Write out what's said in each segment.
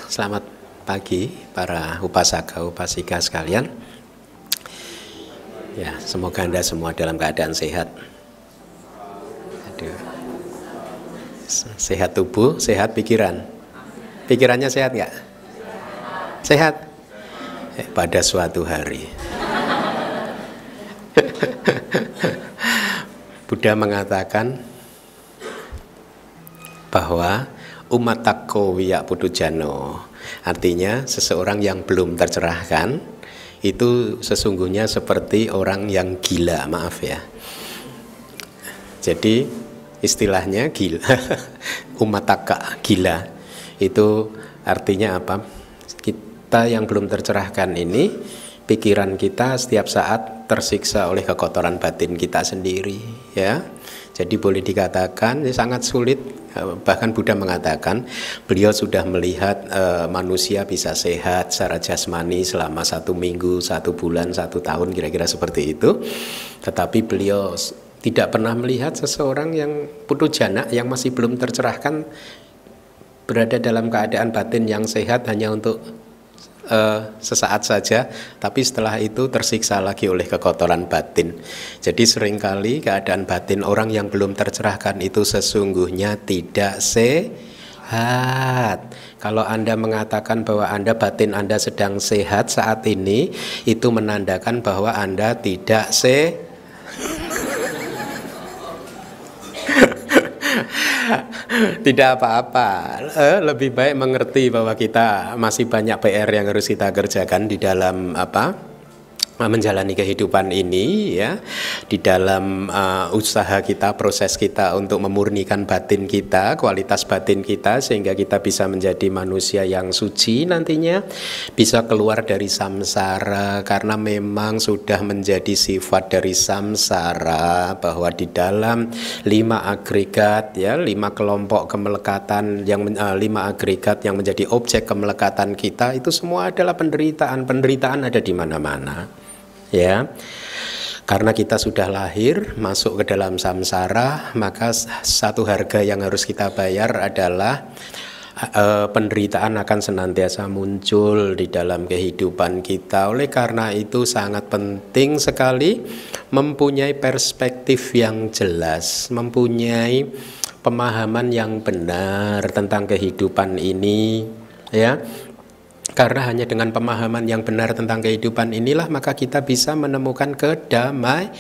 Selamat pagi para upasaka upasika sekalian. Ya, semoga Anda semua dalam keadaan sehat. Aduh. Sehat tubuh, sehat pikiran. Pikirannya sehat nggak? Sehat. Pada suatu hari. Buddha mengatakan bahwa umatako wiya putujano, artinya seseorang yang belum tercerahkan itu sesungguhnya seperti orang yang gila, maaf ya. Jadi istilahnya gila, umataka gila itu artinya apa? Kita yang belum tercerahkan ini, pikiran kita setiap saat tersiksa oleh kekotoran batin kita sendiri, ya. Jadi boleh dikatakan sangat sulit. Bahkan Buddha mengatakan beliau sudah melihat manusia bisa sehat secara jasmani selama 1 minggu, 1 bulan, 1 tahun, kira-kira seperti itu. Tetapi beliau tidak pernah melihat seseorang yang putujana, yang masih belum tercerahkan, berada dalam keadaan batin yang sehat hanya untuk sesaat saja, tapi setelah itu tersiksa lagi oleh kekotoran batin. Jadi seringkali keadaan batin orang yang belum tercerahkan itu sesungguhnya tidak sehat. Kalau Anda mengatakan bahwa batin Anda sedang sehat saat ini, itu menandakan bahwa Anda tidak sehat. Tidak apa-apa, lebih baik mengerti bahwa kita masih banyak PR yang harus kita kerjakan di dalam menjalani kehidupan ini, ya, di dalam usaha kita, proses kita untuk memurnikan batin kita, kualitas batin kita, sehingga kita bisa menjadi manusia yang suci nantinya, bisa keluar dari samsara, karena memang sudah menjadi sifat dari samsara bahwa di dalam 5 agregat, ya, 5 kelompok kemelekatan yang 5 agregat yang menjadi objek kemelekatan kita itu semua adalah penderitaan. Penderitaan ada di mana-mana. Ya, karena kita sudah lahir masuk ke dalam samsara, maka satu harga yang harus kita bayar adalah penderitaan akan senantiasa muncul di dalam kehidupan kita. Oleh karena itu sangat penting sekali mempunyai perspektif yang jelas, mempunyai pemahaman yang benar tentang kehidupan ini, ya. Karena hanya dengan pemahaman yang benar tentang kehidupan inilah maka kita bisa menemukan kedamaian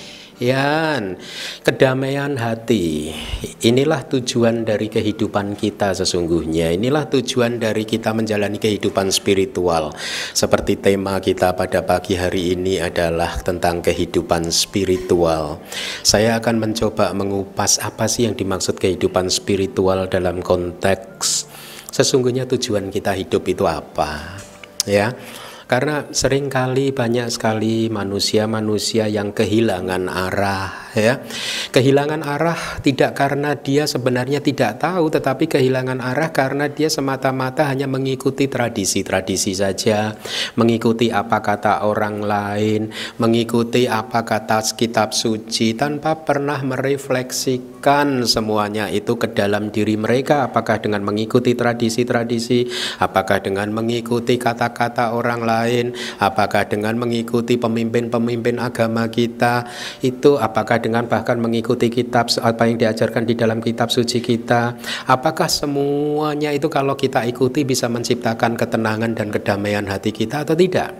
hati. Inilah tujuan dari kehidupan kita sesungguhnya. Inilah tujuan dari kita menjalani kehidupan spiritual. Seperti tema kita pada pagi hari ini adalah tentang kehidupan spiritual. Saya akan mencoba mengupas apa sih yang dimaksud kehidupan spiritual dalam konteks sesungguhnya tujuan kita hidup itu apa, ya. Karena seringkali banyak sekali manusia-manusia yang kehilangan arah, ya. Kehilangan arah tidak karena dia sebenarnya tidak tahu, tetapi kehilangan arah karena dia semata-mata hanya mengikuti tradisi-tradisi saja, mengikuti apa kata orang lain, mengikuti apa kata kitab suci, tanpa pernah merefleksikan semuanya itu ke dalam diri mereka, apakah dengan mengikuti tradisi-tradisi, apakah dengan mengikuti kata-kata orang lain, apakah dengan mengikuti pemimpin-pemimpin agama kita itu, apakah dengan bahkan mengikuti kitab apa yang diajarkan di dalam kitab suci kita, apakah semuanya itu kalau kita ikuti bisa menciptakan ketenangan dan kedamaian hati kita atau tidak?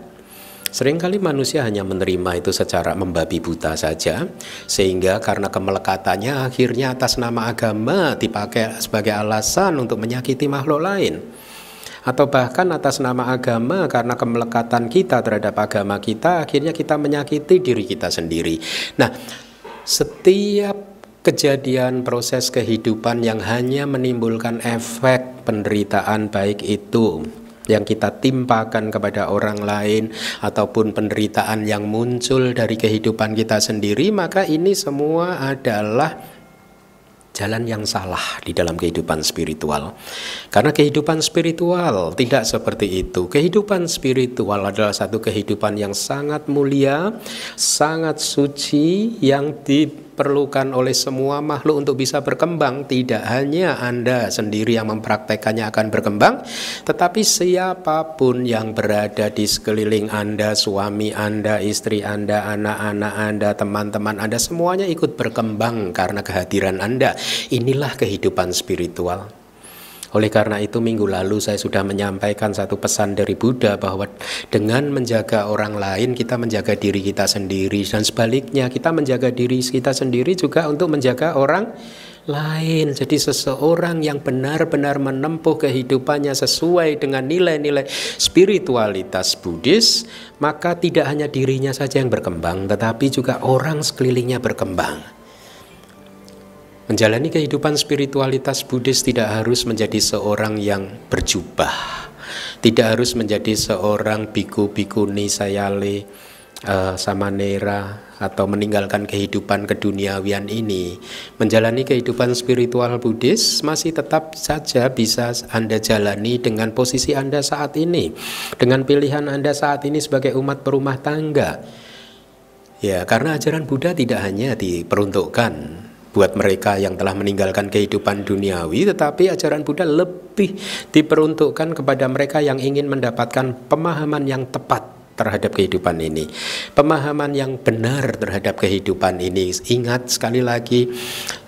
Seringkali manusia hanya menerima itu secara membabi buta saja, sehingga karena kemelekatannya akhirnya atas nama agama dipakai sebagai alasan untuk menyakiti makhluk lain. Atau bahkan atas nama agama, karena kemelekatan kita terhadap agama kita, akhirnya kita menyakiti diri kita sendiri. Nah, setiap kejadian proses kehidupan yang hanya menimbulkan efek penderitaan, baik itu yang kita timpakan kepada orang lain ataupun penderitaan yang muncul dari kehidupan kita sendiri, maka ini semua adalah jalan yang salah di dalam kehidupan spiritual. Karena kehidupan spiritual tidak seperti itu. Kehidupan spiritual adalah satu kehidupan yang sangat mulia, sangat suci, yang diperlukan oleh semua makhluk untuk bisa berkembang. Tidak hanya Anda sendiri yang mempraktekannya akan berkembang, tetapi siapapun yang berada di sekeliling Anda, suami Anda, istri Anda, anak-anak Anda, teman-teman Anda, semuanya ikut berkembang karena kehadiran Anda. Inilah kehidupan spiritual. Oleh karena itu minggu lalu saya sudah menyampaikan satu pesan dari Buddha bahwa dengan menjaga orang lain kita menjaga diri kita sendiri, dan sebaliknya kita menjaga diri kita sendiri juga untuk menjaga orang lain. Jadi seseorang yang benar-benar menempuh kehidupannya sesuai dengan nilai-nilai spiritualitas Buddhis, maka tidak hanya dirinya saja yang berkembang, tetapi juga orang sekelilingnya berkembang. Menjalani kehidupan spiritualitas Buddhis tidak harus menjadi seorang yang berjubah, tidak harus menjadi seorang biku, bikuni, sayale, samanera, atau meninggalkan kehidupan keduniawian ini. Menjalani kehidupan spiritual Buddhis masih tetap saja bisa Anda jalani dengan posisi Anda saat ini, dengan pilihan Anda saat ini sebagai umat berumah tangga. Ya, karena ajaran Buddha tidak hanya diperuntukkan buat mereka yang telah meninggalkan kehidupan duniawi, tetapi ajaran Buddha lebih diperuntukkan kepada mereka yang ingin mendapatkan pemahaman yang tepat terhadap kehidupan ini, pemahaman yang benar terhadap kehidupan ini. Ingat sekali lagi,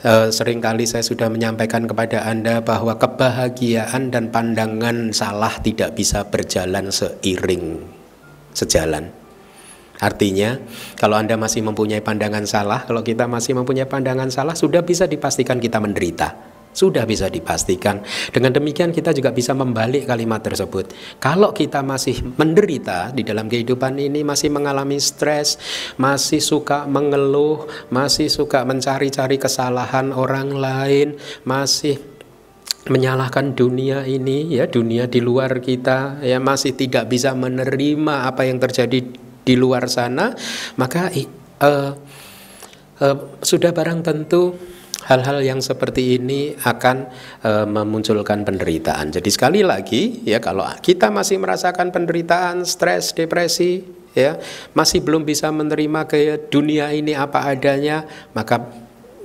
seringkali saya sudah menyampaikan kepada Anda bahwa kebahagiaan dan pandangan salah tidak bisa berjalan sejalan. Artinya, kalau Anda masih mempunyai pandangan salah, kalau kita masih mempunyai pandangan salah, sudah bisa dipastikan kita menderita. Sudah bisa dipastikan. Dengan demikian kita juga bisa membalik kalimat tersebut. Kalau kita masih menderita di dalam kehidupan ini, masih mengalami stres, masih suka mengeluh, masih suka mencari-cari kesalahan orang lain, masih menyalahkan dunia ini, ya, dunia di luar kita, ya, masih tidak bisa menerima apa yang terjadi di luar sana, maka sudah barang tentu hal-hal yang seperti ini akan memunculkan penderitaan. Jadi sekali lagi, ya, kalau kita masih merasakan penderitaan, stres, depresi, ya, masih belum bisa menerima ke dunia ini apa adanya, maka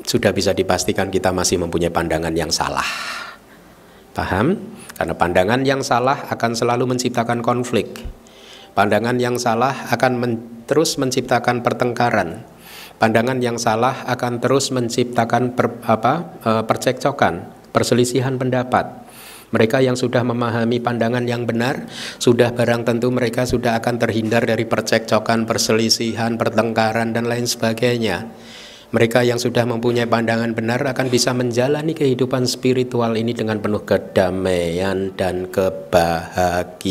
sudah bisa dipastikan kita masih mempunyai pandangan yang salah. Paham? Karena pandangan yang salah akan selalu menciptakan konflik. Pandangan yang salah akan terus menciptakan pertengkaran. Pandangan yang salah akan terus menciptakan percekcokan, perselisihan pendapat. Mereka yang sudah memahami pandangan yang benar, sudah barang tentu mereka sudah akan terhindar dari percekcokan, perselisihan, pertengkaran, dan lain sebagainya. Mereka yang sudah mempunyai pandangan benar akan bisa menjalani kehidupan spiritual ini dengan penuh kedamaian dan kebahagiaan.